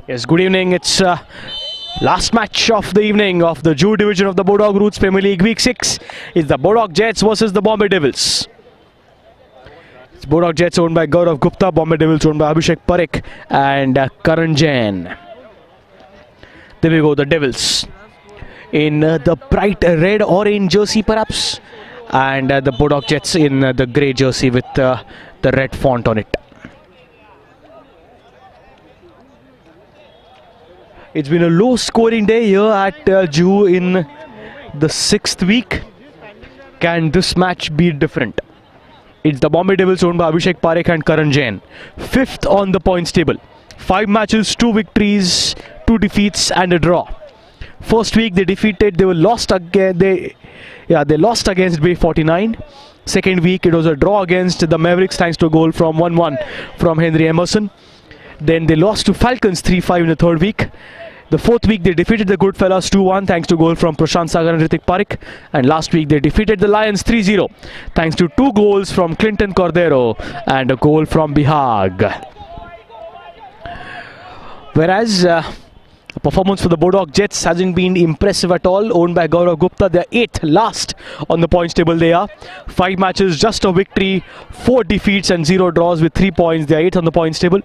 Yes, good evening. It's last match of the evening of the Juhu division of the Bodog Roots Premier League Week 6. It's the Bodog Jets versus the Bombay Devils. It's Bodog Jets owned by Gaurav Gupta, Bombay Devils owned by Abhishek Parekh and Karan Jain. There we go, the Devils in the bright red-orange jersey perhaps, and the Bodog Jets in the grey jersey with the red font on it. It's been a low scoring day here at Juhu in the 6th week. Can this match be different? It's the Bombay Devils owned by Abhishek Parekh and Karan Jain. 5th on the points table. 5 matches, 2 victories, 2 defeats and a draw. First week they lost again. They lost against Bay 49. Second week it was a draw against the Mavericks thanks to a goal from 1-1 from Henry Emerson. Then they lost to Falcons 3-5 in the third week. The fourth week they defeated the Goodfellas 2-1 thanks to a goal from Prashant Sagar and Ritik Parekh. And last week they defeated the Lions 3-0 thanks to 2 goals from Clinton Cordero and a goal from Bihag. Whereas the performance for the Bodog Jets hasn't been impressive at all. Owned by Gaurav Gupta, they are 8th last on the points table. They are 5 matches, just a victory, 4 defeats and 0 draws with 3 points. They are 8th on the points table.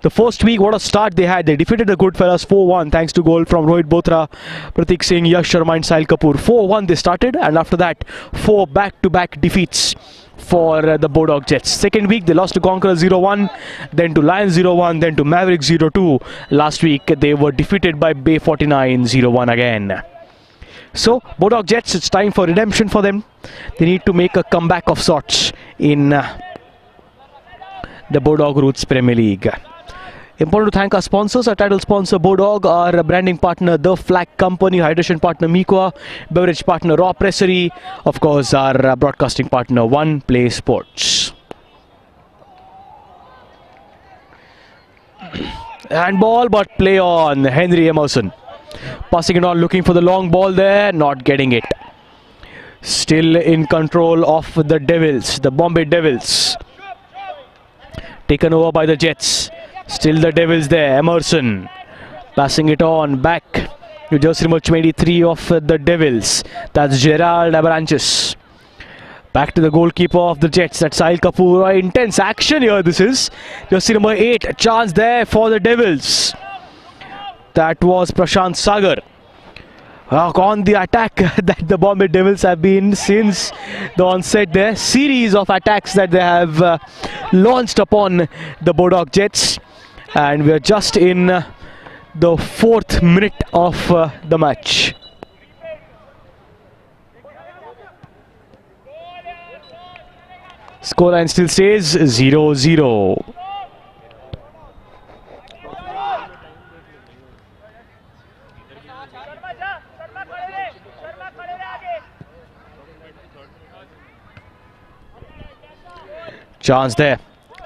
The first week, what a start they had. They defeated the Goodfellas 4-1 thanks to goal from Rohit Bothra, Pratik Singh, Yash Sharma and Sahil Kapoor. 4-1 they started, and after that 4 back-to-back defeats for the Bodog Jets. Second week they lost to Conqueror 0-1, then to Lions 0-1, then to Mavericks 0-2. Last week they were defeated by Bay 49 0-1 again. So Bodog Jets, it's time for redemption for them. They need to make a comeback of sorts in the Bodog Roots Premier League. Important to thank our sponsors, our title sponsor Bodog, our branding partner The Flag Company, hydration partner Miqua, beverage partner Raw Pressery, of course our broadcasting partner One Play Sports. Handball, but play on Henry Emerson. Passing it on, looking for the long ball there, not getting it. Still in control of the Devils, the Bombay Devils. Taken over by the Jets. Still the Devils there, Emerson passing it on back to jersey number 23 of the Devils. That's Gerald Abranches. Back to the goalkeeper of the Jets, that's Sahil Kapoor. Intense action here this is. Jersey number 8, a chance there for the Devils. That was Prashant Sagar. On the attack that the Bombay Devils have been since the onset there. Series of attacks that they have launched upon the Bodog Jets. And we are just in the 4th minute of the match. Scoreline still stays 0-0. Chance there.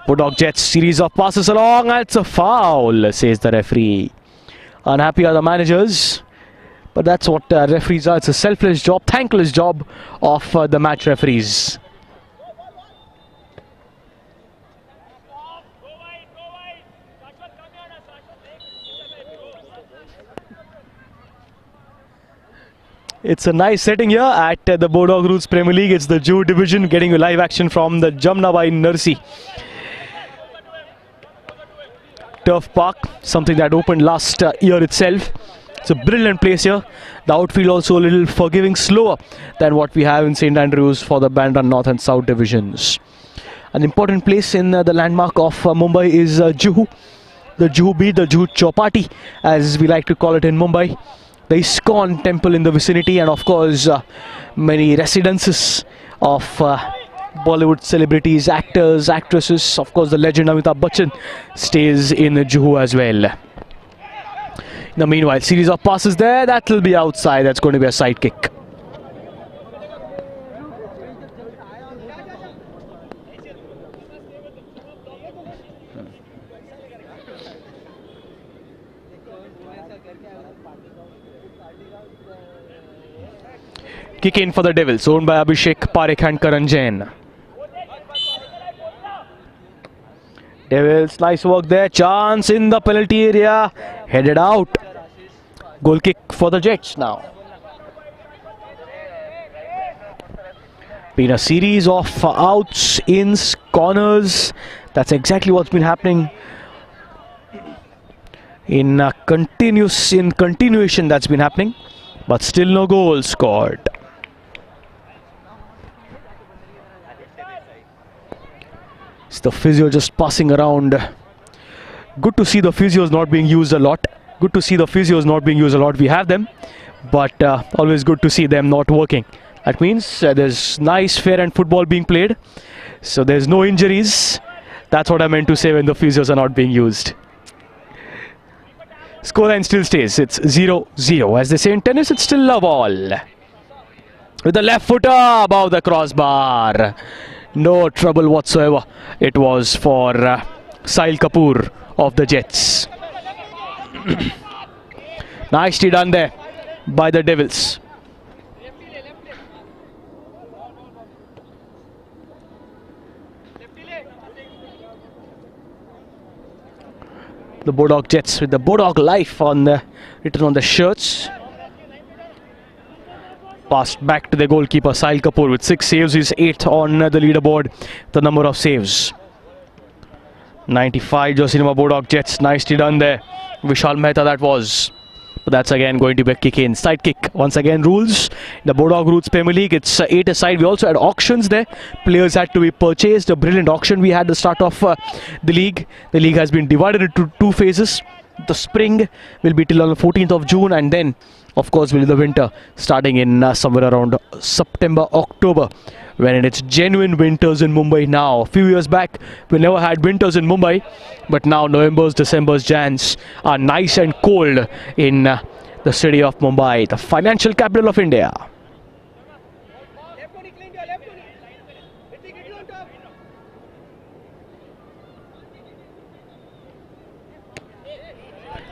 Bodog Jets, series of passes along. It's a foul, says the referee. Unhappy are the managers, but that's what referees are. It's a selfless job, thankless job of the match referees. It's a nice setting here at the Bodog Roots Premier League. It's the Juhu division getting a live action from the Jamnabai Nursi Turf Park, something that opened last year itself. It's a brilliant place here. The outfield also a little forgiving, slower than what we have in St. Andrews for the Bandra North and South divisions. An important place in the landmark of Mumbai is Juhu. The Juhu Beat, the Juhu Chowpatty as we like to call it in Mumbai. The ISKCON temple in the vicinity, and of course many residences of Bollywood celebrities, actors, actresses. Of course the legend Amitabh Bachchan stays in Juhu as well. In the meanwhile, series of passes there, that will be outside. That's going to be a side kick. Kick in for the Devils, owned by Abhishek Parekh and Karan Jain. Devils, nice work there. Chance in the penalty area. Headed out. Goal kick for the Jets now. Been a series of outs, ins, corners. That's exactly what's been happening. In continuation, that's been happening, but still no goal scored. It's the physio just passing around. Good to see the physios not being used a lot. Good to see the physios not being used a lot. We have them, but always good to see them not working. That means there's nice, fair and football being played. So there's no injuries. That's what I meant to say when the physios are not being used. Scoreline still stays. It's 0-0. As they say in tennis, it's still a ball. With the left footer above the crossbar. No trouble whatsoever. It was for Sahil Kapoor of the Jets. Nicely done there by the Devils. The Bodog Jets with the Bodog Life on the written on the shirts. Passed back to the goalkeeper Sahil Kapoor with 6 saves. He's 8th on the leaderboard. The number of saves. 95 jersey number Bodog Jets. Nicely done there. Vishal Mehta that was. But that's again going to be a kick in. Side kick. Once again rules. The Bodog Roots Premier League. It's 8 aside. We also had auctions there. Players had to be purchased. A brilliant auction we had at the start of the league. The league has been divided into 2 phases. The spring will be till on the 14th of June, and then of course will be the winter starting in somewhere around September, October, when it's genuine winters in Mumbai now. A few years back we never had winters in Mumbai, but now Novembers, Decembers, Jans are nice and cold in the city of Mumbai, the financial capital of India.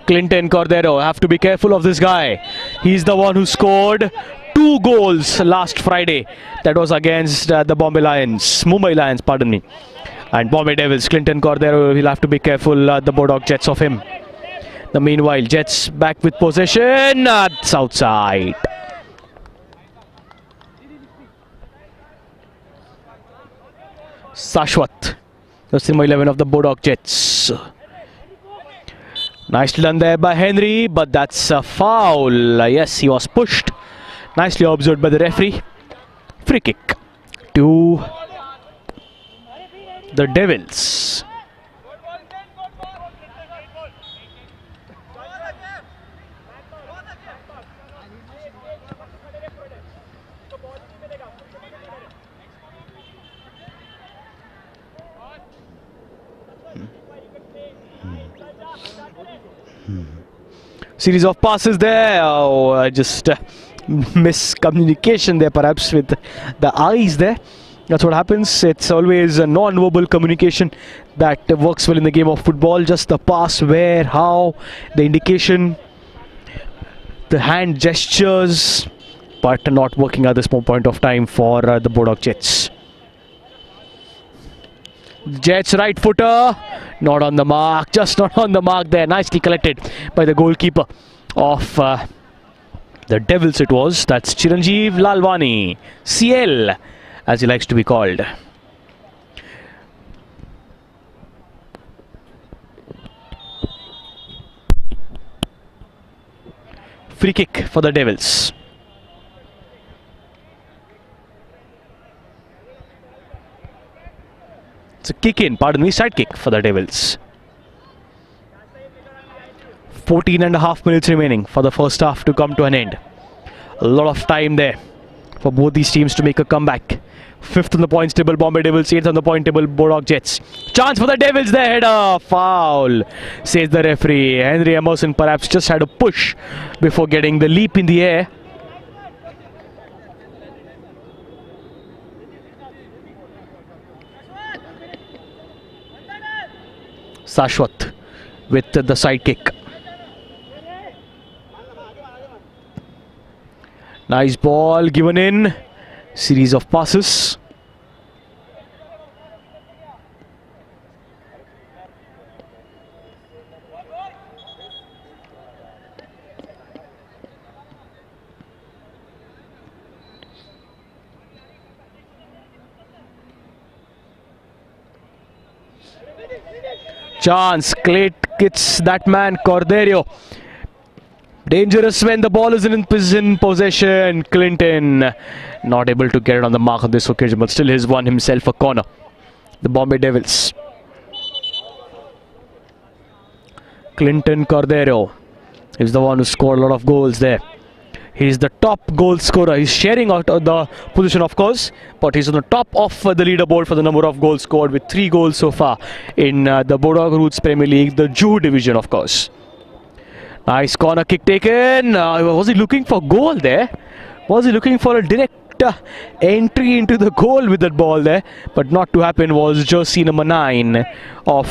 Clinton Cordero, have to be careful of this guy. He's the one who scored 2 goals last Friday. That was against the Mumbai Lions, pardon me. And Bombay Devils, Clinton Cordero, will have to be careful, the Bodog Jets of him. The meanwhile, Jets back with possession. That's outside. Shashwat, the number 11 of the Bodog Jets. Nicely done there by Henry, but that's a foul. Yes, he was pushed. Nicely observed by the referee. Free kick to the Devils. Series of passes there. Oh, just miscommunication there perhaps with the eyes there. That's what happens. It's always a non-verbal communication that works well in the game of football. Just the pass, where, how, the indication, the hand gestures, but not working at this point of time for the Bodog Jets. Jets right footer, not on the mark, just not on the mark there. Nicely collected by the goalkeeper of the Devils it was. That's Chiranjeev Lalwani, CL as he likes to be called. Free kick for the Devils. It's a kick in, pardon me, side kick for the Devils. 14.5 minutes remaining for the first half to come to an end. A lot of time there for both these teams to make a comeback. 5th on the points table, Bombay Devils. 8th on the point table, Bodog Jets. Chance for the Devils there, header, foul, says the referee. Henry Emerson perhaps just had a push before getting the leap in the air. Shashwat with the side kick. Nice ball given in. Series of passes. Chance. Clayt gets that man Cordeiro. Dangerous when the ball is in possession. Clinton not able to get it on the mark on this occasion, but still has won himself a corner. The Bombay Devils. Clinton Cordeiro is the one who scored a lot of goals there. He's the top goal scorer. He's sharing out the position, of course, but he's on the top of the leaderboard for the number of goals scored, with 3 goals so far in the Bodog Roots Premier League, the Juhu division, of course. Nice corner kick taken. Was he looking for goal there? Was he looking for a direct entry into the goal with that ball there? But not to happen was jersey number 9 of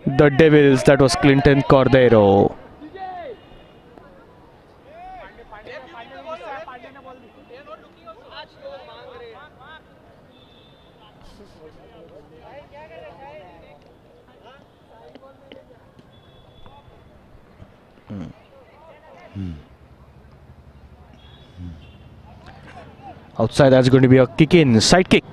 the Devils. That was Clinton Cordeiro. Outside, that's going to be a kick in, side kick.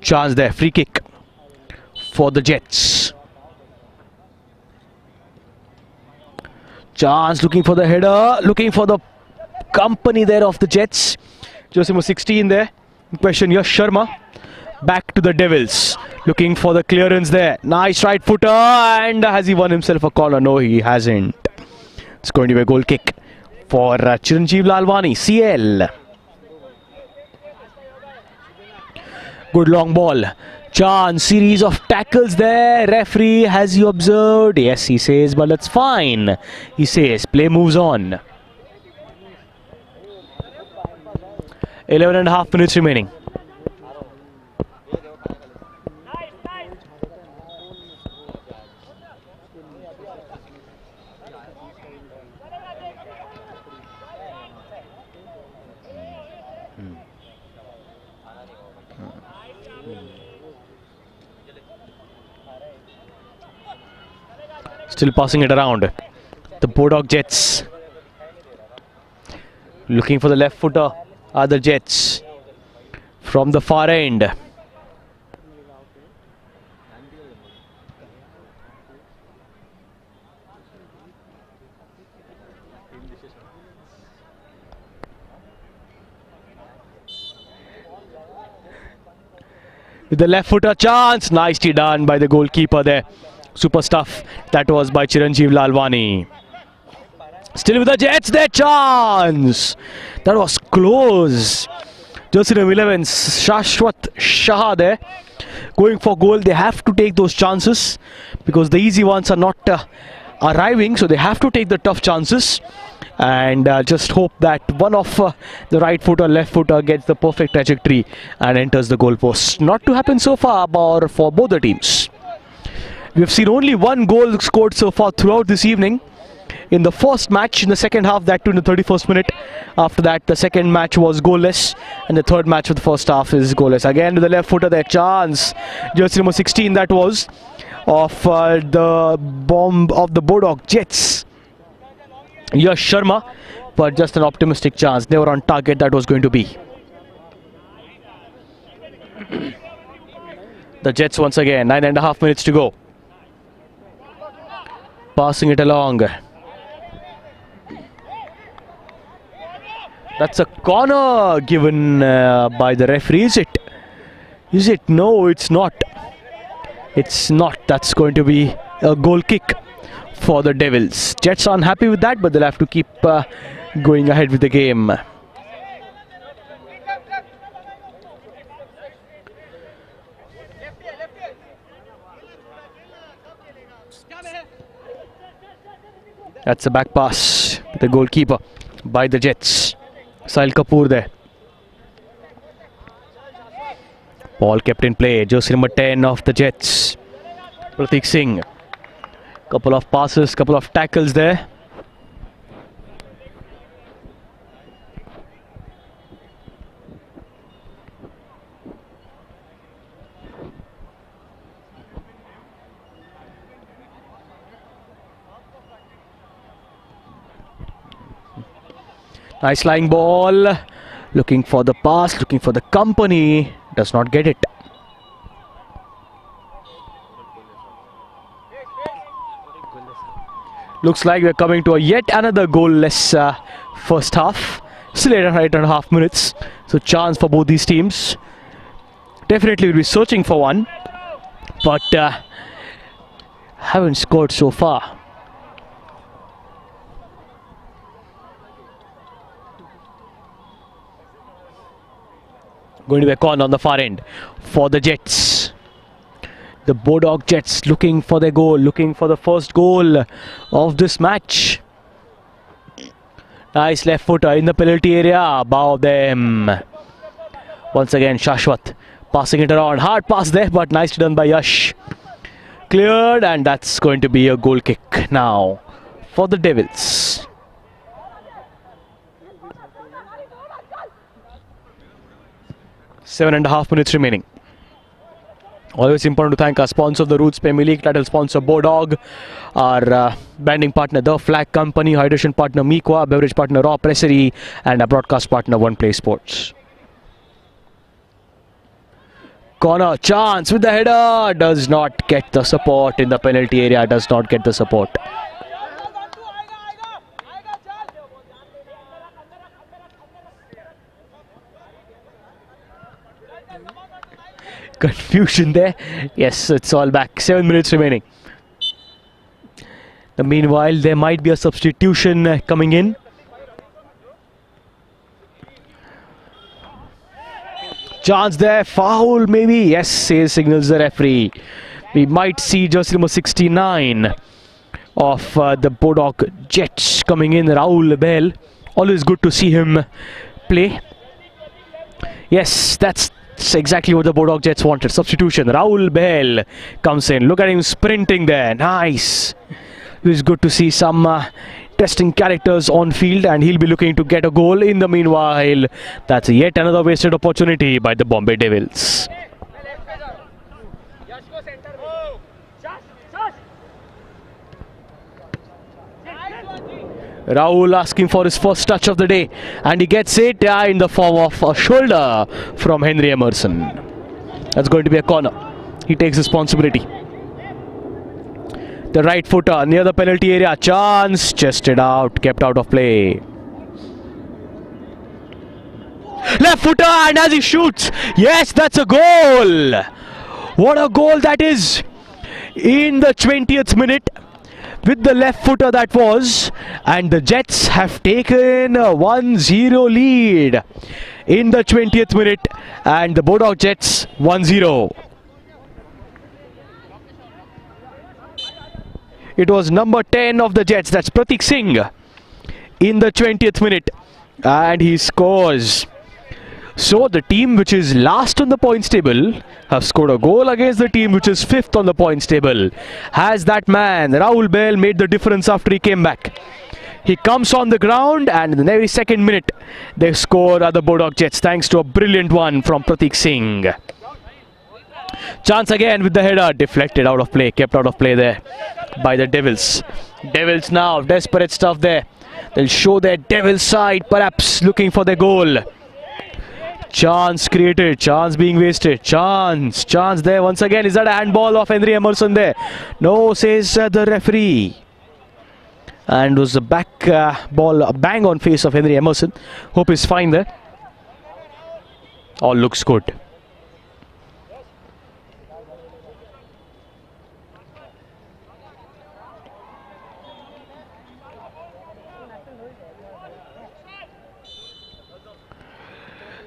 Chance there, free kick for the Jets. Chance looking for the header, looking for the company there of the Jets. Jersey number 16 there. In question, Yash Sharma. Back to the Devils. Looking for the clearance there. Nice right footer. And has he won himself a corner? No, he hasn't. It's going to be a goal kick for Chiranjeev Lalwani, CL. Good long ball. Chance, series of tackles there. Referee, has he observed? Yes, he says, but that's fine. He says, play moves on. 11.5 minutes remaining. Still passing it around. The Bodog Jets. Looking for the left footer are the Jets. From the far end. With the left footer, Chance. Nicely done by the goalkeeper there. Super stuff. That was by Chiranjeev Lalwani. Still with the Jets there, Chance. That was close. Jersey number 11, Shashwat Shah there. Going for goal. They have to take those chances because the easy ones are not arriving. So they have to take the tough chances. And just hope that one of the right footer, left footer gets the perfect trajectory and enters the goal post. Not to happen so far for both the teams. We've seen only 1 goal scored so far throughout this evening. In the first match, in the second half, that too in the 31st minute. After that, the second match was goalless. And the third match of the first half is goalless. Again, with the left footer there, Chance. Jersey number 16, that was, of the bomb of the Bodog Jets. Yash Sharma. But just an optimistic chance. They were on target, that was going to be. The Jets once again, 9.5 minutes to go. Passing it along. That's a corner given by the referee. Is it? Is it? No, it's not. It's not. That's going to be a goal kick for the Devils. Jets are unhappy with that, but they'll have to keep going ahead with the game. That's a back pass. The goalkeeper by the Jets. Sahil Kapoor there. Ball kept in play. Jersey number 10 of the Jets. Pratik Singh. Couple of passes, couple of tackles there. Nice lying ball. Looking for the pass, looking for the company. Does not get it. Looks like we're coming to a yet another goalless first half. Still 8.5 minutes. So chance for both these teams. Definitely will be searching for one. But haven't scored so far. Going to be a corner on the far end for the Jets. The Bodog Jets looking for their goal, looking for the first goal of this match. Nice left footer in the penalty area above them. Once again Shashwat passing it around. Hard pass there, but nicely done by Yash. Cleared, and that's going to be a goal kick now for the Devils. Seven and a half minutes remaining. Always important to thank our sponsor of the Roots Premier League, title sponsor Bodog, our branding partner The Flag Company, hydration partner Mequa, beverage partner Raw Pressery, and our broadcast partner One Play Sports. Corner chance with the header, does not get the support in the penalty area, does not get the support. Confusion there. Yes, it's all back. 7 minutes remaining. Meanwhile, there might be a substitution coming in. Chance there. Foul maybe. Yes, signals the referee. We might see jersey number 69 of the Bodog Jets coming in. Rahul Bell. Always good to see him play. Yes, that's exactly what the Bodog Jets wanted. Substitution. Rahul Bell comes in. Look at him sprinting there. Nice. It's good to see some testing characters on field, and he'll be looking to get a goal. In the meanwhile, that's yet another wasted opportunity by the Bombay Devils. Rahul asking for his first touch of the day, and he gets it in the form of a shoulder from Henry Emerson. That's going to be a corner. He takes responsibility. The right footer near the penalty area. Chance, chested out, kept out of play. Left footer, and as he shoots, yes, that's a goal. What a goal that is in the 20th minute. With the left footer that was, and the Jets have taken a 1-0 lead in the 20th minute, and the Bodog Jets 1-0. It was number 10 of the Jets, that's Pratik Singh, in the 20th minute, and he scores. So the team which is last on the points table have scored a goal against the team which is 5th on the points table. Has that man, Rahul Bell, made the difference after he came back? He comes on the ground, and in the very second minute they score the Bodog Jets thanks to a brilliant one from Pratik Singh. Chance again with the header, deflected out of play, kept out of play there by the Devils. Devils now, desperate stuff there. They'll show their Devil side, perhaps looking for their goal. Chance created, chance being wasted, chance there once again. Is that a handball of Henry Emerson there? No, says the referee. And was a back ball, a bang on face of Henry Emerson. Hope he's fine there. All looks good.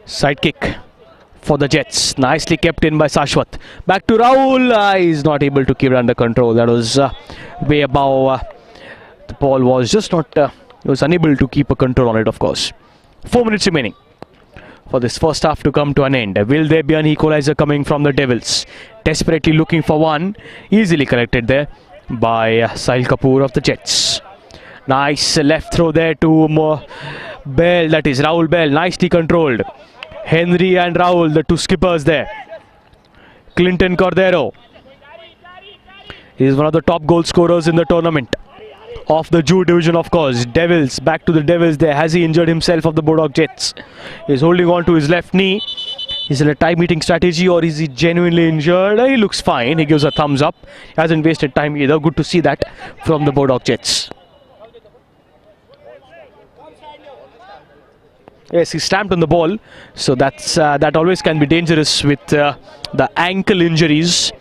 Side kick for the Jets. Nicely kept in by Shashwat. Back to Rahul. He's not able to keep it under control. That was way above. The ball was just not... he was unable to keep a control on it, of course. 4 minutes remaining for this first half to come to an end. Will there be an equalizer coming from the Devils? Desperately looking for one. Easily collected there by Sahil Kapoor of the Jets. Nice left throw there to Bell. That is Rahul Bell. Nicely controlled. Henry and Rahul, the two skippers there. Clinton Cordero. He is one of the top goal scorers in the tournament. of the Juhu division, of course. Devils, back to the Devils there. Has he injured himself of the Bodog Jets? He's holding on to his left knee. Is it a time meeting strategy or is he genuinely injured? He looks fine. He gives a thumbs up. He hasn't wasted time either. Good to see that from the Bodog Jets. Yes, he stamped on the ball. So that always can be dangerous with the ankle injuries.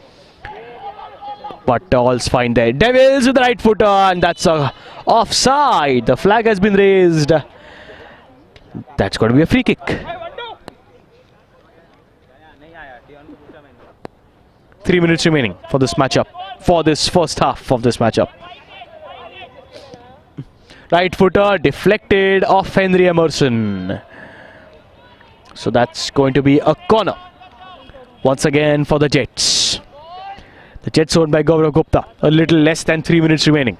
But all's fine there. Devils with the right footer, and that's a offside. The flag has been raised. That's going to be a free kick. 3 minutes remaining for this matchup, for this first half of this matchup. Right footer deflected off Henry Emerson. So that's going to be a corner once again for the Jets. The Jets owned by Gaurav Gupta. A little less than 3 minutes remaining.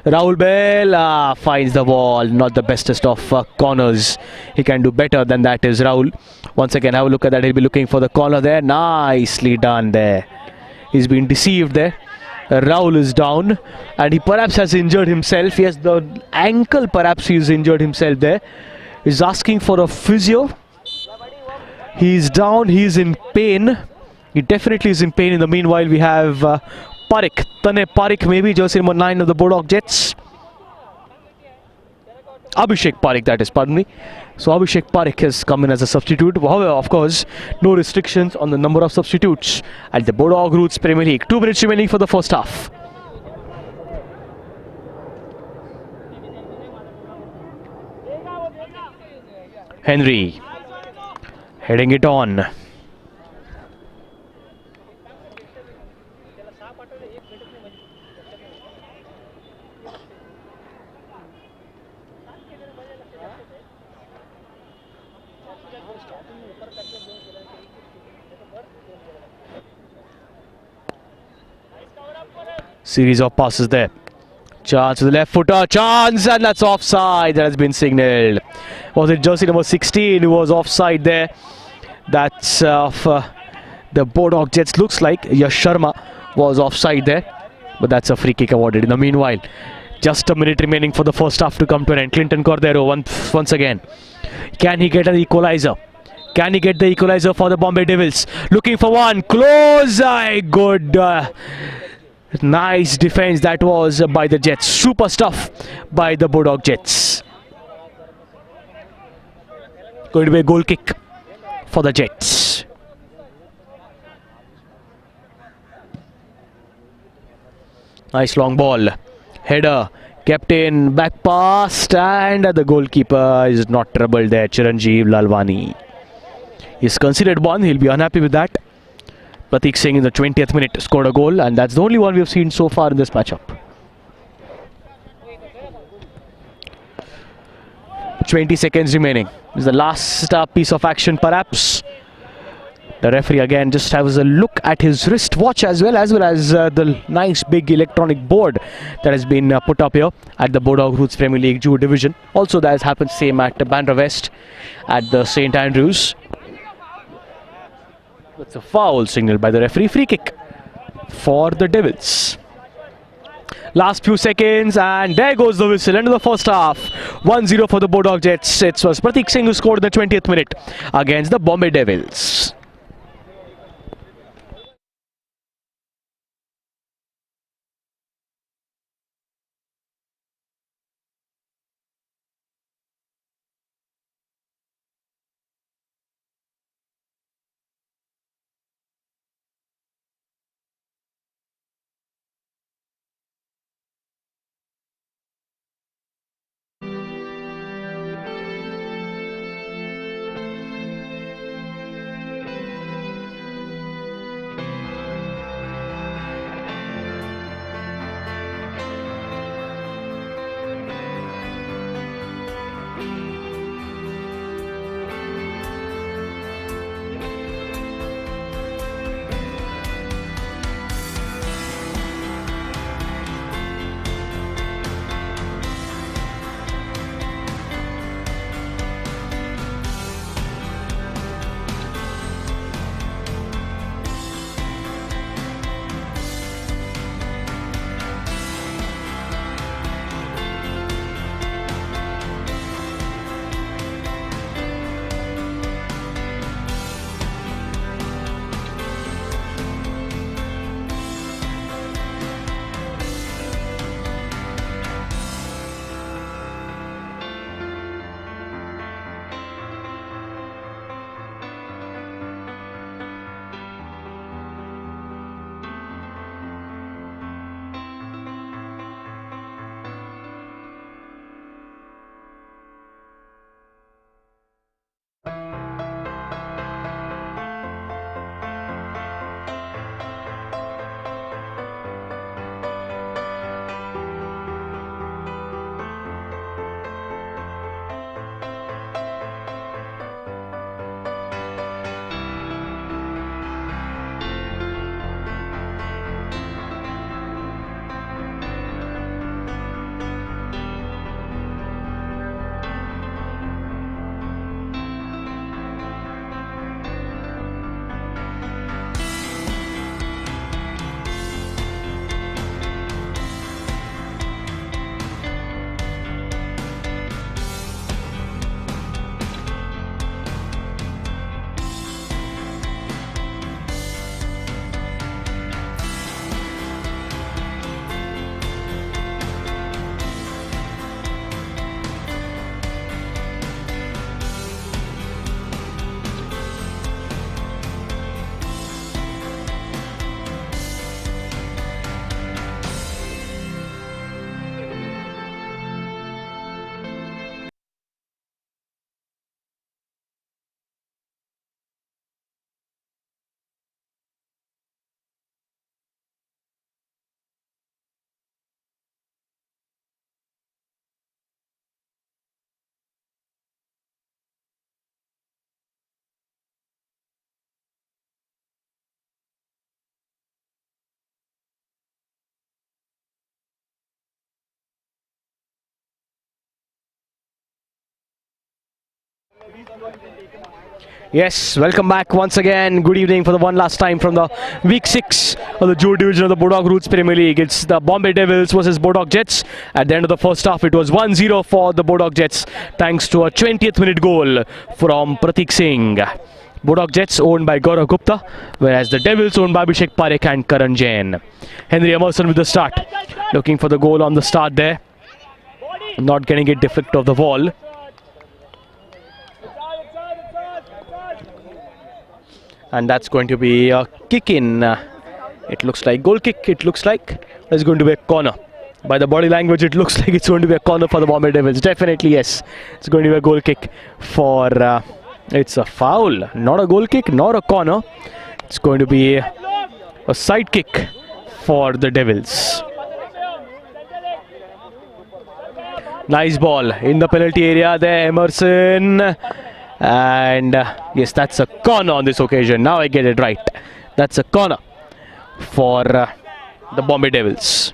Rahul Bell finds the ball. Not the bestest of corners. He can do better than that is Rahul. Once again, have a look at that. He'll be looking for the corner there. Nicely done there. He's been deceived there. Rahul is down and he perhaps has injured himself. Yes, the ankle perhaps he's injured himself there. He's asking for a physio. He's down. He's in pain. He definitely is in pain. In the meanwhile, we have Parik. Tane Parik, maybe jersey number 9 of the Bodog Jets. Abhishek Parik, that is, pardon me. So Abhishek Parik has come in as a substitute. However, of course, no restrictions on the number of substitutes at the Bodog Roots Premier League. 2 minutes remaining for the first half. Henry heading it on. Series of passes there. Chance to the left footer. Chance, and that's offside. That has been signalled. Was it jersey number 16 who was offside there? That's of the Bodog Jets. Looks like Yash Sharma was offside there. But that's a free kick awarded. In the meanwhile, just a minute remaining for the first half to come to an end. Clinton Cordero once again. Can he get an equalizer? Can he get the equalizer for the Bombay Devils? Looking for one. Close. Good. Nice defense that was by the Jets. Super stuff by the Bodog Jets. Going to be a goal kick for the Jets. Nice long ball. Header. Kept in. Back past. And the goalkeeper is not troubled there. Chiranjeev Lalwani. He's considered one. He'll be unhappy with that. Pratik Singh in the 20th minute scored a goal, and that's the only one we have seen so far in this matchup. 20 seconds remaining. This is the last piece of action perhaps. The referee again just has a look at his wristwatch as well as the nice big electronic board that has been put up here at the Bodog Roots Premier League Juhu division. Also that has happened same at Bandra West at the St Andrews. That's a foul signaled by the referee. Free kick for the Devils. Last few seconds and there goes the whistle. End of the first half. 1-0 for the Bodog Jets. It was Pratik Singh who scored in the 20th minute against the Bombay Devils. Yes, welcome back once again. Good evening for the one last time from the week 6 of the Juhu division of the Bodog Roots Premier League. It's the Bombay Devils versus Bodog Jets. At the end of the first half, it was 1-0 for the Bodog Jets thanks to a 20th minute goal from Pratik Singh. Bodog Jets owned by Gaurav Gupta, whereas the Devils owned by Abhishek Parekh and Karan Jain. Henry Emerson with the start. Looking for the goal on the start there. Not getting it, deflected off the wall. And that's going to be a kick in. It looks like goal kick. It looks like it's going to be a corner. By the body language, it looks like it's going to be a corner for the Bombay Devils. Definitely, yes. It's going to be a goal kick for... it's a foul. Not a goal kick, not a corner. It's going to be a side kick for the Devils. Nice ball in the penalty area there, Emerson. And yes, that's a corner on this occasion. Now I get it right. That's a corner for the Bombay Devils.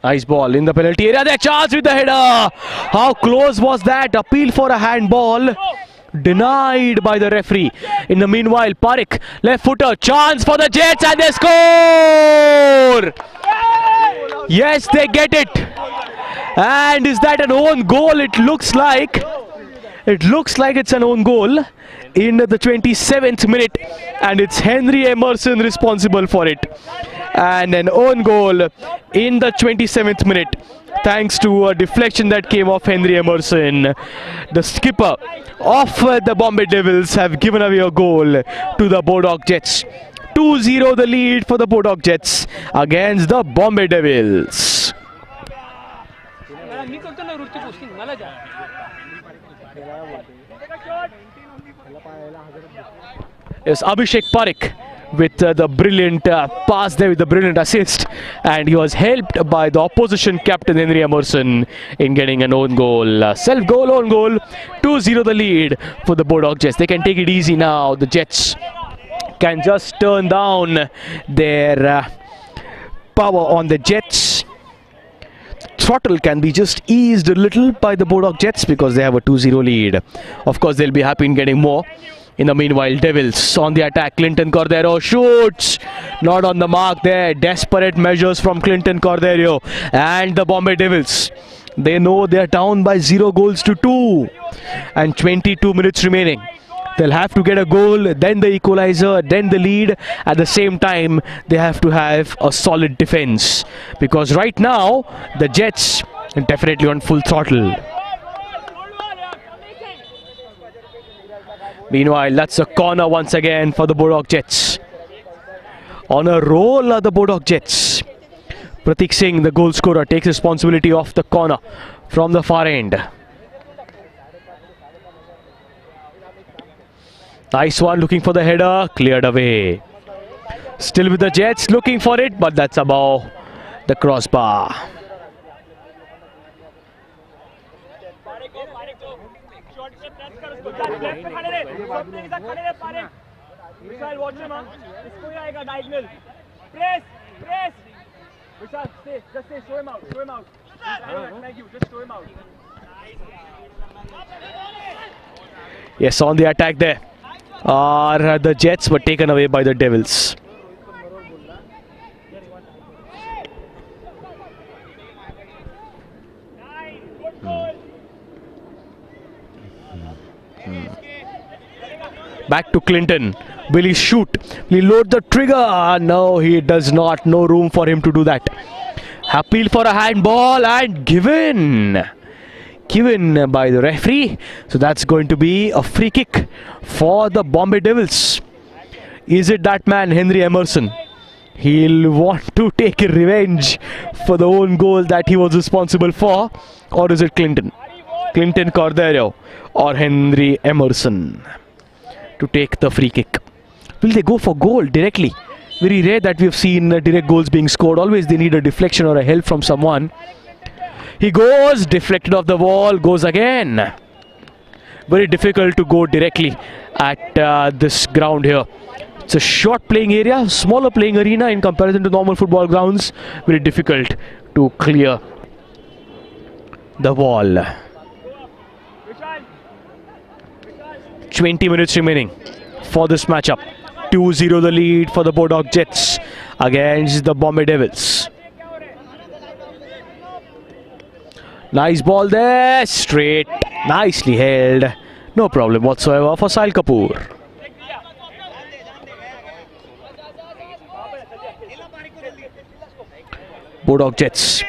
Nice ball in the penalty area. There, chance with the header. How close was that? Appeal for a handball. Denied by the referee. In the meanwhile, Parekh, left footer, chance for the Jets and they score! Yes, they get it. And is that an own goal? It looks like it's an own goal in the 27th minute, and it's Henry Emerson responsible for it. And an own goal in the 27th minute, thanks to a deflection that came off Henry Emerson. The skipper of the Bombay Devils have given away a goal to the Bodog Jets. 2-0 the lead for the Bodog Jets against the Bombay Devils. Yes, Abhishek Parekh with the brilliant pass there, with the brilliant assist, and he was helped by the opposition captain Henry Emerson in getting an own goal. Self-goal, own goal. 2-0 the lead for the Bodog Jets. They can take it easy now. The Jets can just turn down their power on the Jets. Throttle can be just eased a little by the Bodog Jets because they have a 2-0 lead. Of course, they'll be happy in getting more. In the meanwhile, Devils on the attack. Clinton Cordero shoots. Not on the mark there. Desperate measures from Clinton Cordero. And the Bombay Devils, they know they're down by 0-2. And 22 minutes remaining. They'll have to get a goal, then the equalizer, then the lead. At the same time, they have to have a solid defense. Because right now, the Jets are definitely on full throttle. Meanwhile, that's a corner once again for the Bodog Jets. On a roll are the Bodog Jets. Pratik Singh, the goal scorer, takes responsibility of the corner from the far end. Nice one, looking for the header, cleared away. Still with the Jets, looking for it, but that's above the crossbar. Yes, on the attack there are the Jets, were taken away by the Devils. Back to Clinton. Will he shoot? Will he load the trigger? No, he does not. No room for him to do that. Appeal for a handball and given by the referee. So that's going to be a free kick for the Bombay Devils. Is it that man, Henry Emerson? He'll want to take revenge for the own goal that he was responsible for. Or is it Clinton Cordero or Henry Emerson to take the free kick? Will they go for goal directly? Very rare that we've seen direct goals being scored. Always they need a deflection or a help from someone. He goes, deflected off the wall, goes again. Very difficult to go directly at this ground here. It's a short playing area, smaller playing arena in comparison to normal football grounds. Very difficult to clear the ball. 20 minutes remaining for this matchup. 2-0 the lead for the Bodog Jets against the Bombay Devils. Nice ball there, straight, nicely held. No problem whatsoever for Sahil Kapoor. Bodog Jets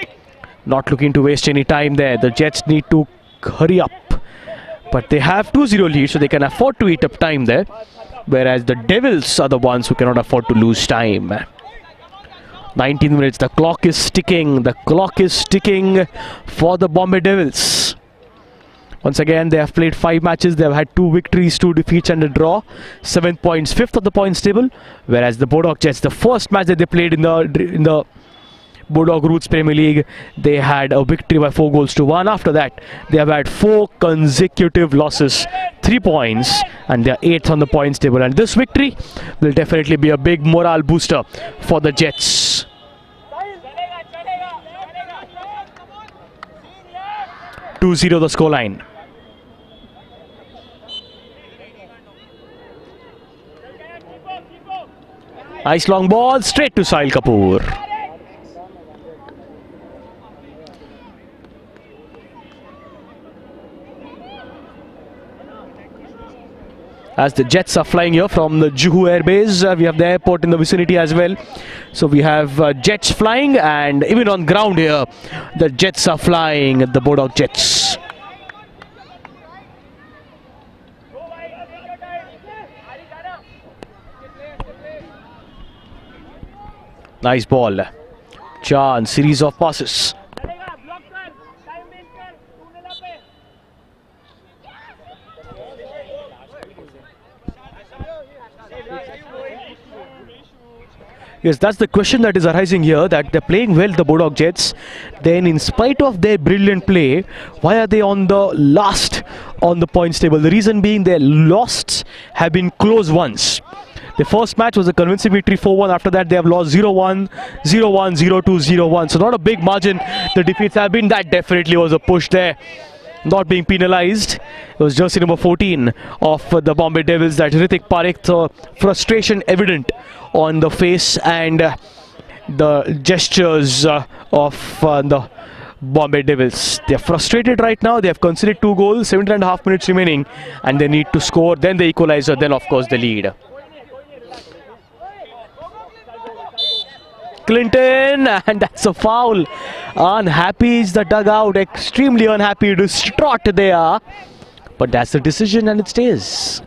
not looking to waste any time there. The Jets need to hurry up. But they have 2-0 lead, so they can afford to eat up time there. Whereas the Devils are the ones who cannot afford to lose time. 19 minutes, the clock is ticking. The clock is ticking for the Bombay Devils. Once again, they have played 5 matches. They have had 2 victories, 2 defeats and a draw. 7 points, 5th of the points table. Whereas the Bodog Jets, the first match that they played in the Bodog Roots Premier League, they had a victory by 4-1. After that, they have had 4 consecutive losses, 3 points, and they are 8th on the points table. And this victory will definitely be a big morale booster for the Jets. (2-0) the scoreline. Nice long ball straight to Sahil Kapoor. As the Jets are flying here from the Juhu Air Base, we have the airport in the vicinity as well. So we have Jets flying, and even on ground here, the Jets are flying, the Bodog Jets. Nice ball. Chance, series of passes. Yes, that's the question that is arising here, that they're playing well, the Bodog Jets. Then in spite of their brilliant play, why are they on the last on the points table? The reason being their losses have been close ones. The first match was a convincing victory 4-1. After that, they have lost 0-1, 0-1, 0-2, 0-1. So not a big margin. The defeats have been. That definitely was a push there. Not being penalized. It was jersey number 14 of the Bombay Devils, that Hrithik Parekh. Frustration evident on the face and the gestures of the Bombay Devils. They are frustrated right now. They have conceded 2 goals, 17.5 minutes remaining, and they need to score. Then the equalizer, then of course the lead. Clinton, and that's a foul. Unhappy is the dugout, extremely unhappy, distraught they are. But that's the decision and it stays.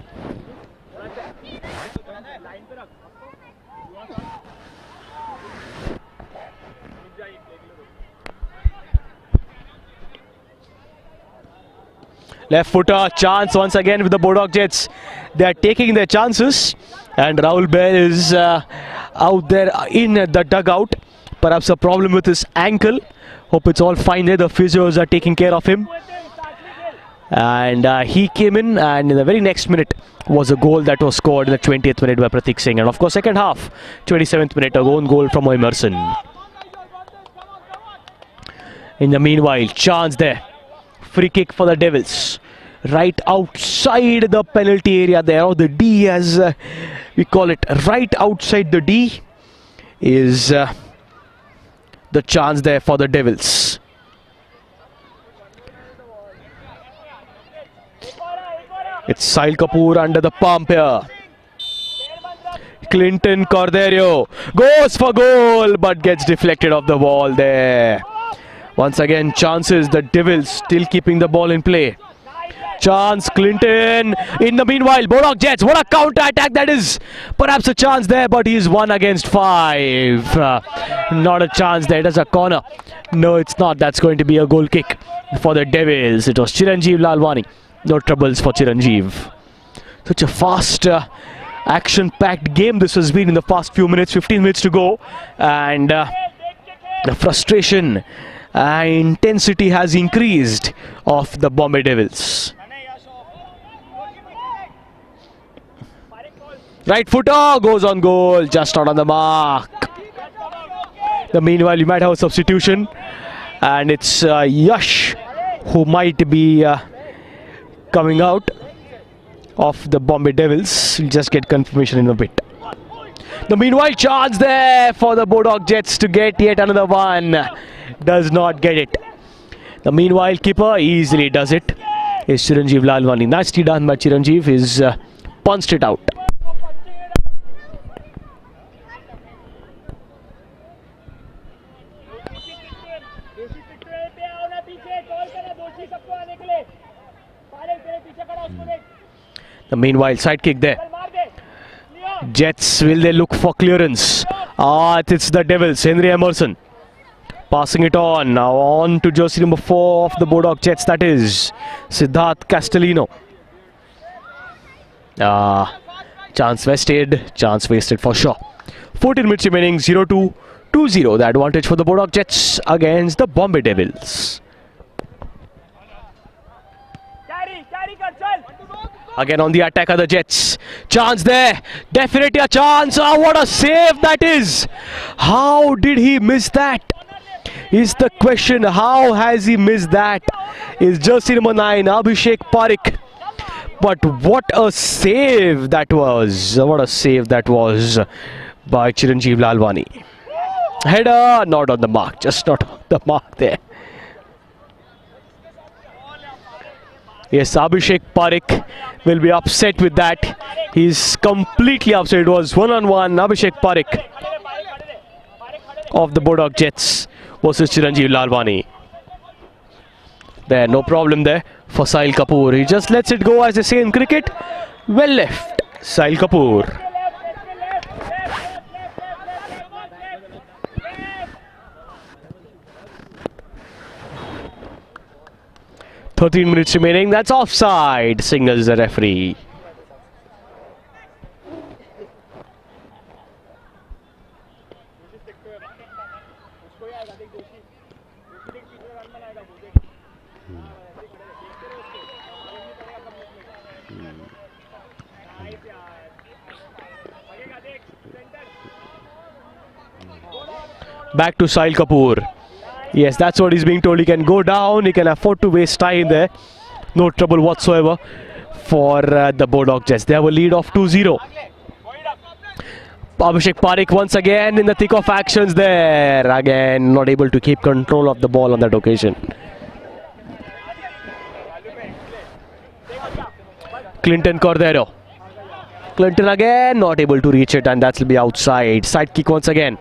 Left footer, chance once again with the Bodog Jets. They are taking their chances, and Rahul Bair is out there in the dugout. Perhaps a problem with his ankle. Hope it's all fine there. The physios are taking care of him. And he came in, and in the very next minute was a goal that was scored in the 20th minute by Pratik Singh. And of course, second half, 27th minute, a own goal from Emerson. In the meanwhile, chance there. Free kick for the Devils. Right outside the penalty area there, or the D as we call it. Right outside the D is the chance there for the Devils. It's Sahil Kapoor under the pump here. Clinton Cordeiro goes for goal, but gets deflected off the ball there. Once again, chances, the Devils still keeping the ball in play. Chance, Clinton. In the meanwhile, Bodog Jets, what a counter attack that is. Perhaps a chance there, but he's 1 against 5. Not a chance there. It is a corner. No, it's not. That's going to be a goal kick for the Devils. It was Chiranjeev Lalwani. No troubles for Chiranjeev. Such a fast, action-packed game this has been in the past few minutes. 15 minutes to go. And the frustration intensity has increased of the Bombay Devils. Right footer goes on goal, just not on the mark. Meanwhile, you might have a substitution, and it's Yash who might be coming out of the Bombay Devils. We'll just get confirmation in a bit. Meanwhile, chance there for the Bodog Jets to get yet another one. Does not get it. Meanwhile, keeper easily does it. Is Chiranjeev Lalwani. Nicely done by Chiranjeev. He's punched it out. Meanwhile, side kick there. Jets, will they look for clearance? It's the Devils. Henry Emerson passing it on. Now on to jersey number 4 of the Bodog Jets, that is Siddharth Castellino. Chance wasted for sure. 14 minutes remaining, 0-2, 2-0. The advantage for the Bodog Jets against the Bombay Devils. Again on the attack are the Jets. Chance there. Definitely a chance. What a save that is. How did he miss that? Is the question. How has he missed that? Is jersey number 9, Abhishek Parikh. But what a save that was. What a save that was by Chiranjeev Lalwani. Header, not on the mark. Just not on the mark there. Yes, Abhishek Parikh will be upset with that. He's completely upset. It was one-on-one. Abhishek Parikh of the Bodog Jets versus Chiranjeev Lalwani. There, no problem there for Sahil Kapoor. He just lets it go, as they say in cricket. Well left, Sahil Kapoor. "13 minutes remaining, that's offside," signals the referee. Back to Sahil Kapoor. Yes, that's what he's being told. He can go down, he can afford to waste time there. No trouble whatsoever for the Bodog Jets. They have a lead of 2-0. Abhishek Parikh once again in the thick of actions there. Again, not able to keep control of the ball on that occasion. Clinton Cordero. Clinton again, not able to reach it, and that will be outside. Side kick once again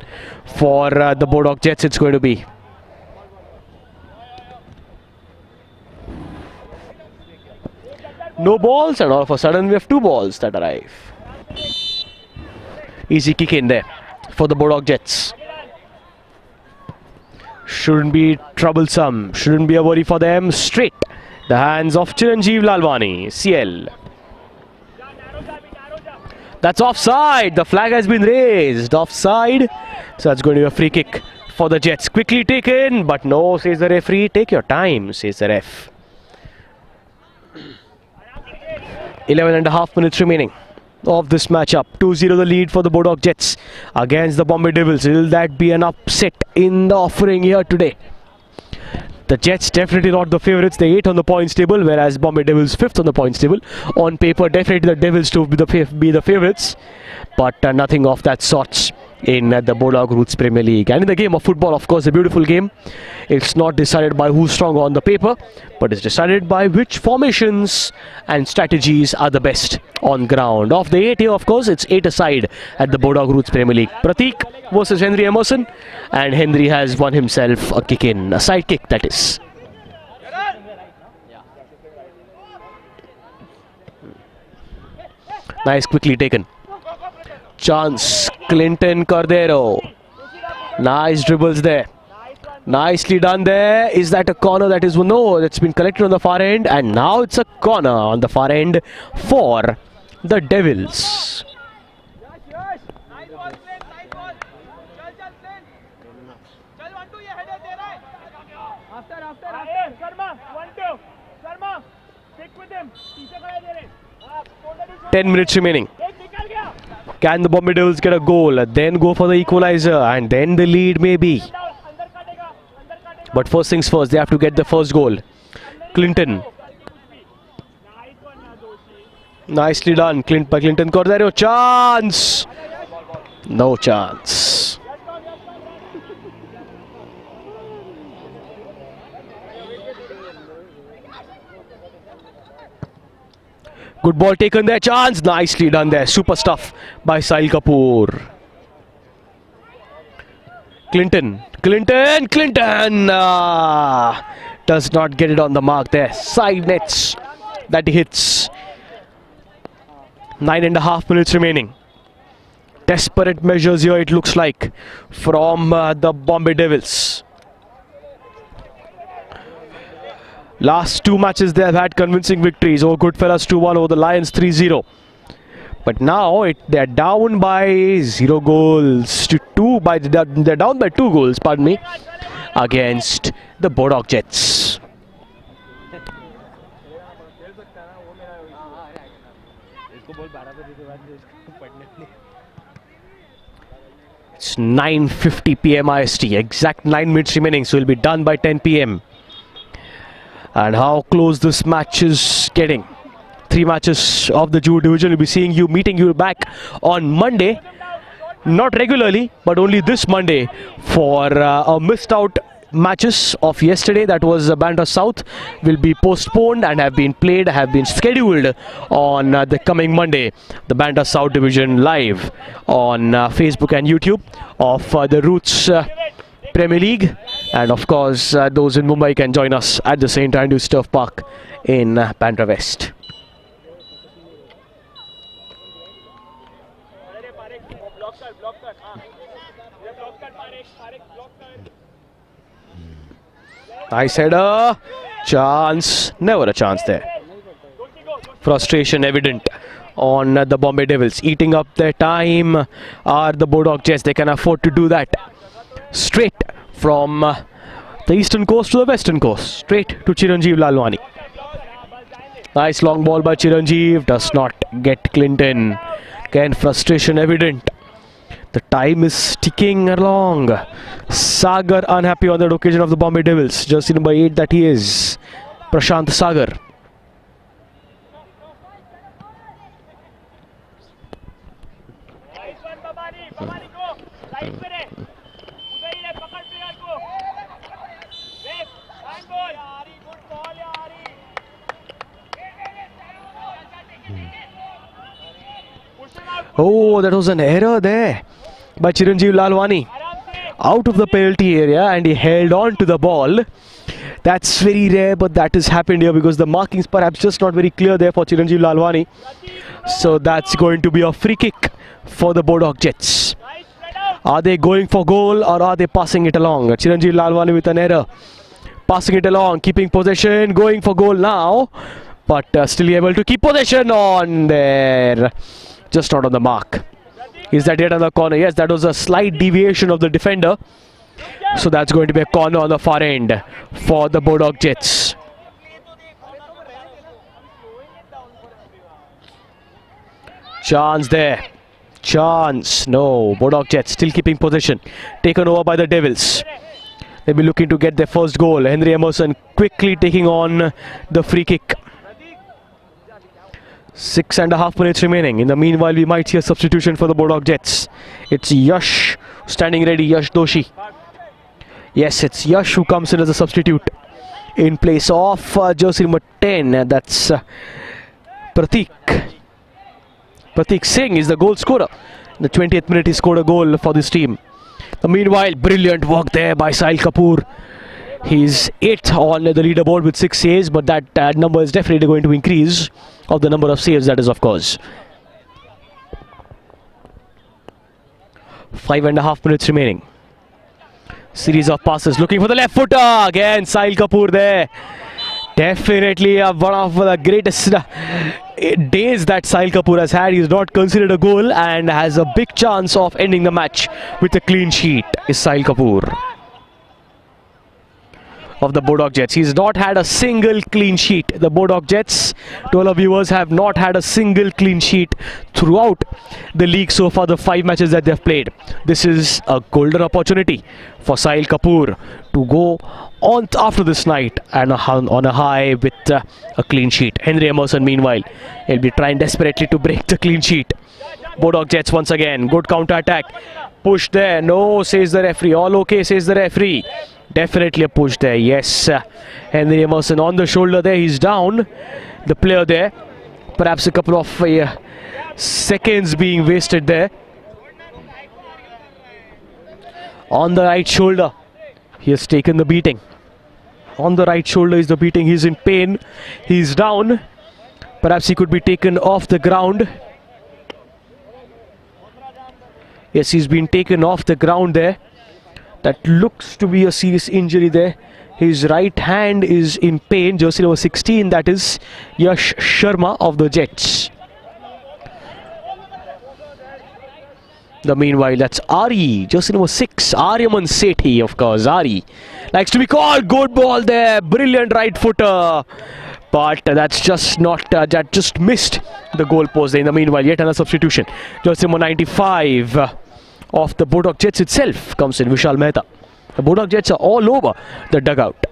for the Bodog Jets. It's going to be. No balls, and all of a sudden we have 2 balls that arrive. Easy kick in there for the Bodog Jets. Shouldn't be troublesome, shouldn't be a worry for them. Straight the hands of Chiranjeev Lalwani, CL. That's offside. The flag has been raised. Offside. So that's going to be a free kick for the Jets. Quickly taken, but no, says the referee. Take your time, says the ref. 11.5 minutes remaining of this matchup. 2-0 the lead for the Bodog Jets against the Bombay Devils. Will that be an upset in the offering here today? The Jets definitely not the favourites. They 8th on the points table, whereas Bombay Devils 5th on the points table. On paper, definitely the Devils to be the favourites, but nothing of that sort in the Bodog Roots Premier League. And in the game of football, of course, a beautiful game. It's not decided by who's stronger on the paper, but it's decided by which formations and strategies are the best on ground. Of the 8 here, of course, it's 8 aside at the Bodog Roots Premier League. Prateek versus Henry Emerson, and Henry has won himself a kick in, a side kick that is. Nice, quickly taken. Chance, Clinton Cordero. Nice dribbles there. Nicely done there. Is that a corner? That is no. That's been collected on the far end, and now it's a corner on the far end for the Devils. After. 10 minutes remaining. Can the Bombay Devils get a goal, then go for the equalizer, and then the lead maybe? But first things first, they have to get the first goal. Clinton. Nicely done. Clinton Cordero. Chance! No chance. Good ball taken there. Chance! Nicely done there. Super stuff by Sahil Kapoor. Clinton. Does not get it on the mark there. Side nets that he hits. 9.5 minutes remaining. Desperate measures here, it looks like, from the Bombay Devils. Last two matches they have had convincing victories. Over Goodfellas 2-1, over the Lions 3-0. But now they are down by 0 goals to 2. They're down by 2 goals, pardon me, against the Bodok Jets. It's 9:50 PM IST, exact 9 minutes remaining, so it'll be done by 10 PM. And how close this match is getting. 3 matches of the Juhu division. We'll be meeting you back on Monday. Not regularly, but only this Monday for a missed out matches of yesterday. That was Bandra South will be postponed and have been scheduled on the coming Monday. The Bandra South division live on Facebook and YouTube of the Roots Premier League, and of course those in Mumbai can join us at the St. Andrews Turf Park in Bandra West. Nice header. Chance. Never a chance there. Frustration evident on the Bombay Devils. Eating up their time are the Bodok Jets. They can afford to do that. Straight from the eastern coast to the western coast. Straight to Chiranjeev Lalwani. Nice long ball by Chiranjeev. Does not get Clinton. Again, frustration evident. The time is ticking along. Sagar unhappy on that occasion of the Bombay Devils. Jersey number 8 that he is. Prashant Sagar. Oh, that was an error there by Chiranjeev Lalwani. Out of the penalty area, and he held on to the ball. That's very rare, but that has happened here because the markings perhaps just not very clear there for Chiranjeev Lalwani. So that's going to be a free kick for the Bodok Jets. Are they going for goal or are they passing it along? Chiranjeev Lalwani with an error. Passing it along, keeping possession, going for goal now. But still able to keep possession on there. Just not on the mark. Is that yet another corner? Yes, that was a slight deviation of the defender. So that's going to be a corner on the far end for the Bodok Jets. Chance there. Chance. No. Bodok Jets still keeping possession. Taken over by the Devils. They'll be looking to get their first goal. Henry Emerson quickly taking on the free kick. 6.5 minutes remaining. In the meanwhile, we might see a substitution for the Bodok Jets. It's Yash standing ready. Yash Doshi. Yes, it's Yash who comes in as a substitute in place of jersey number 10. That's Pratik. Pratik Singh is the goal scorer. In the 20th minute, he scored a goal for this team. Meanwhile, brilliant work there by Sahil Kapoor. He's 8th on the leaderboard with 6 saves, but that number is definitely going to increase of the number of saves, that is, of course. 5.5 minutes remaining. Series of passes looking for the left footer. Again, Sahil Kapoor there. Definitely one of the greatest days that Sahil Kapoor has had. He's not considered a goal and has a big chance of ending the match with a clean sheet. Is Sahil Kapoor. of the Bodog Jets. He's not had a single clean sheet. The Bodog Jets, to all our viewers, have not had a single clean sheet throughout the league so far, the 5 matches that they've played. This is a golden opportunity for Sahil Kapoor to go on after this night and on a high with a clean sheet. Henry Emerson, meanwhile, he'll be trying desperately to break the clean sheet. Bodog Jets once again, good counter attack. Push there, no, says the referee. All okay, says the referee. Definitely a push there, yes. Henry Emerson on the shoulder there, he's down. The player there, perhaps a couple of seconds being wasted there. On the right shoulder, he has taken the beating. On the right shoulder is the beating, he's in pain. He's down. Perhaps he could be taken off the ground. Yes, he's been taken off the ground there. That looks to be a serious injury there. His right hand is in pain. Jersey number 16, that is Yash Sharma of the Jets. The meanwhile, that's Ari, jersey number 6, Aryaman Sethi, of course. Ari likes to be called. Good ball there, brilliant right footer. But that's just not, that just missed the goalpost there. In the meanwhile, yet another substitution. Jersey number 95 of the Bodog Jets itself comes in, Vishal Mehta. The Bodog Jets are all over the dugout.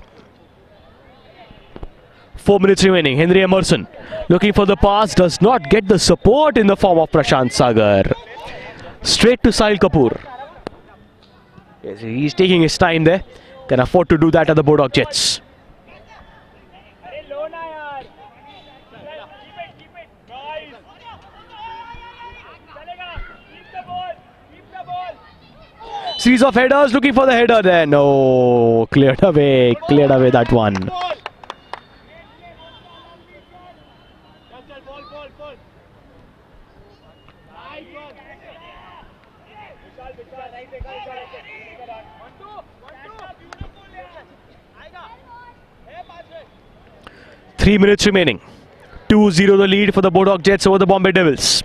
4 minutes remaining. Henry Emerson looking for the pass, does not get the support in the form of Prashant Sagar. Straight to Sahil Kapoor. Yes, he's taking his time there. Can afford to do that at the Bodog Jets. Series of headers, looking for the header there. No, cleared away that one. Three minutes remaining. 2-0 the lead for the Bodog Jets over the Bombay Devils.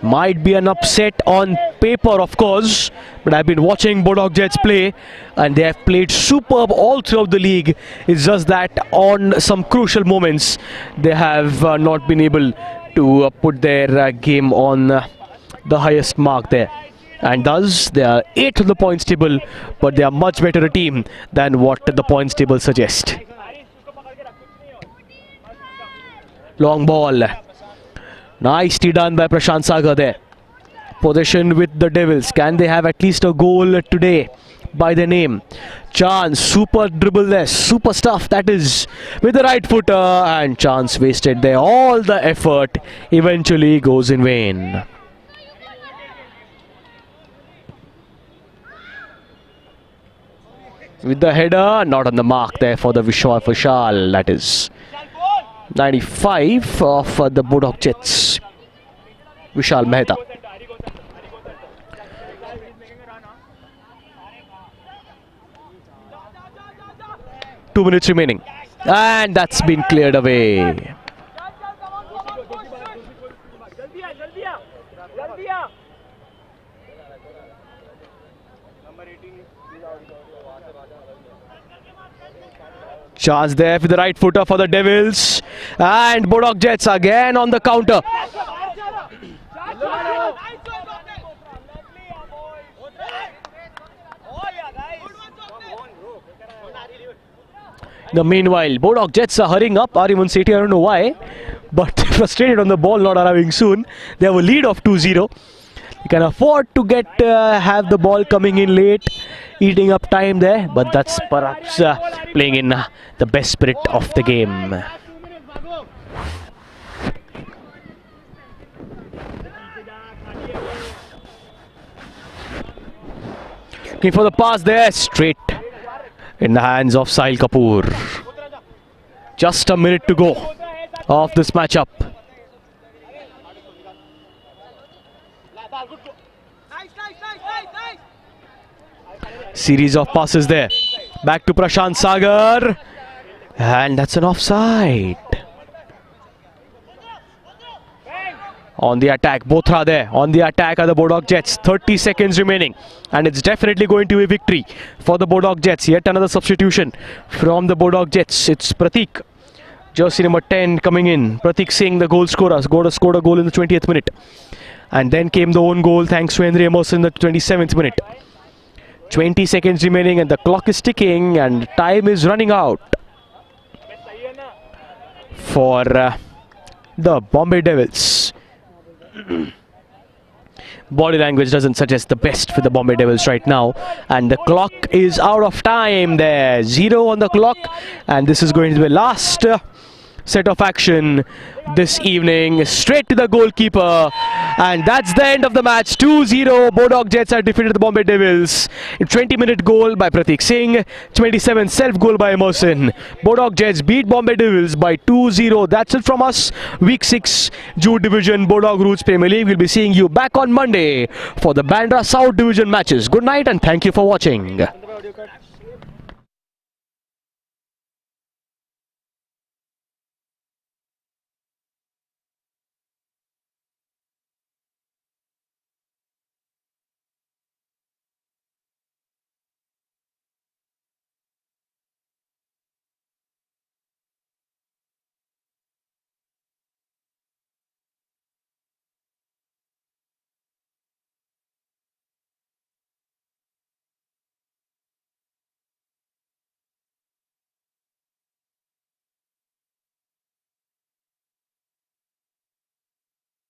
Might be an upset on paper, of course, but I've been watching Bodog Jets play and they have played superb all throughout the league. It's just that on some crucial moments they have not been able to put their game on the highest mark there. And thus they are 8th on the points table, but they are much better a team than what the points table suggests. Long ball. Nicely done by Prashant Sagar there. Possession with the Devils. Can they have at least a goal today by the name? Chance, super dribble there, super stuff that is, with the right footer, and chance wasted there. All the effort eventually goes in vain. With the header, not on the mark there for the Vishal, that is 95 of the Bodog Jets, Vishal Mehta. Two minutes remaining, and that's been cleared away. Chance there with the right footer for the Devils, and Bodog Jets again on the counter. The meanwhile, Bodog Jets are hurrying up. Aryaman Sethi, I don't know why, but frustrated on the ball not arriving soon. They have a lead of 2-0. You can afford to have the ball coming in late, eating up time there, but that's perhaps playing in the best spirit of the game. Looking for the pass there, straight in the hands of Sahil Kapoor. Just a minute to go of this matchup. Series of passes there. Back to Prashant Sagar. And that's an offside. On the attack, Bothra there. On the attack are the Bodog Jets. 30 seconds remaining. And it's definitely going to be a victory for the Bodog Jets. Yet another substitution from the Bodog Jets. It's Pratik, jersey number 10, coming in. Pratik Singh, the goal scorer, scored a goal in the 20th minute. And then came the own goal thanks to Henry Emerson in the 27th minute. 20 seconds remaining and the clock is ticking and time is running out for the Bombay Devils. Body language doesn't suggest the best for the Bombay Devils right now, and the clock is out of time there. 0 on the clock, and this is going to be the last set of action this evening. Straight to the goalkeeper, and that's the end of the match. 2-0. Bodog Jets have defeated the Bombay Devils. A 20-minute goal by Pratik Singh, 27 self-goal by Emerson. Bodog Jets beat Bombay Devils by 2-0. That's it from us. Week 6 Juhu Division Bodog Roots Premier League. We'll be seeing you back on Monday for the Bandra South Division matches. Good night and thank you for watching.